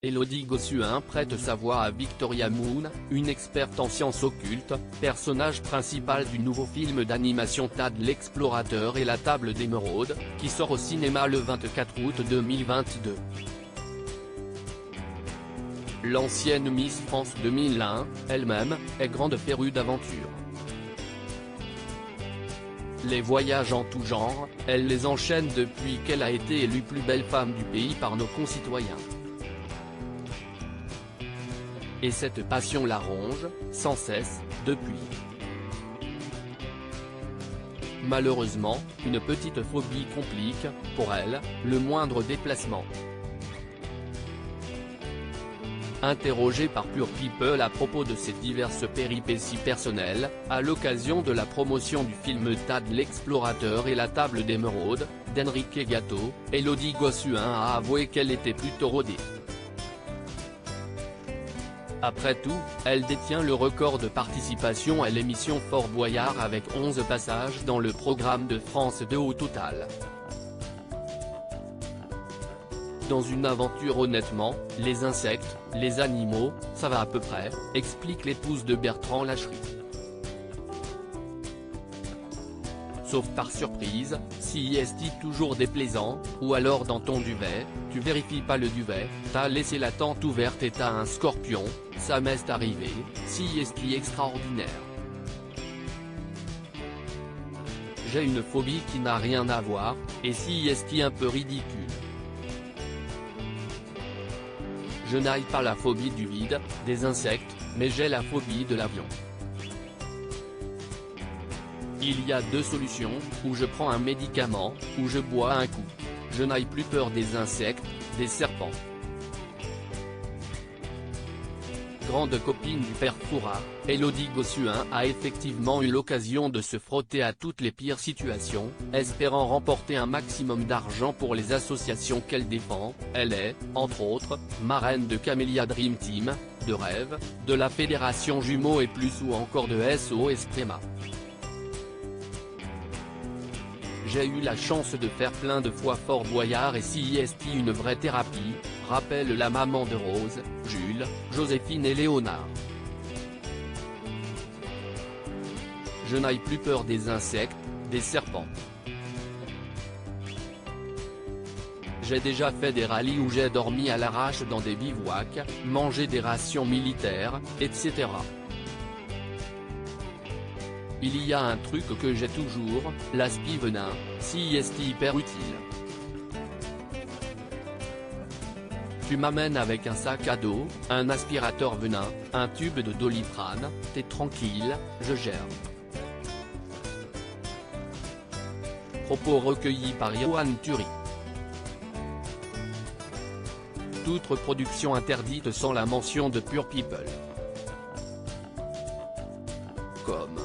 Élodie Gossuin prête sa voix à Victoria Moon, une experte en sciences occultes, personnage principal du nouveau film d'animation Tad l'explorateur et la table d'émeraude, qui sort au cinéma le 24 août 2022. L'ancienne Miss France 2001, elle-même, est grande férue d'aventure. Les voyages en tout genre, elle les enchaîne depuis qu'elle a été élue plus belle femme du pays par nos concitoyens. Et cette passion la ronge, sans cesse, depuis. Malheureusement, une petite phobie complique, pour elle, le moindre déplacement. Interrogée par Pure People à propos de ses diverses péripéties personnelles, à l'occasion de la promotion du film Tad l'explorateur et la table d'émeraude, d'Enrique Gatto, Élodie Gossuin a avoué qu'elle était plutôt rodée. Après tout, elle détient le record de participation à l'émission Fort Boyard avec 11 passages dans le programme de France 2 au total. Dans une aventure honnêtement, les insectes, les animaux, ça va à peu près, explique l'épouse de Bertrand Lachery. Sauf par surprise, si est-il toujours déplaisant, ou alors dans ton duvet, tu vérifies pas le duvet, t'as laissé la tente ouverte et t'as un scorpion, ça m'est arrivé, si est-il extraordinaire. J'ai une phobie qui n'a rien à voir, et si est-il un peu ridicule. Je n'ai pas la phobie du vide, des insectes, mais j'ai la phobie de l'avion. Il y a deux solutions, ou je prends un médicament, ou je bois un coup. Je n'ai plus peur des insectes, des serpents. Grande copine du père Fouras, Élodie Gossuin a effectivement eu l'occasion de se frotter à toutes les pires situations, espérant remporter un maximum d'argent pour les associations qu'elle défend. Elle est, entre autres, marraine de Camélia Dream Team, de Rêve, de la Fédération Jumeaux et plus ou encore de SOS Préma. J'ai eu la chance de faire plein de fois Fort Boyard et si est une vraie thérapie, rappelle la maman de Rose, Jules, Joséphine et Léonard. Je n'ai plus peur des insectes, des serpents. J'ai déjà fait des rallyes où j'ai dormi à l'arrache dans des bivouacs, mangé des rations militaires, etc. Il y a un truc que j'ai toujours, l'aspi venin, si est hyper utile. Tu m'amènes avec un sac à dos, un aspirateur venin, un tube de Doliprane, t'es tranquille, je gère. Propos recueillis par Johan Turi. Toute reproduction interdite sans la mention de Pure People. Comme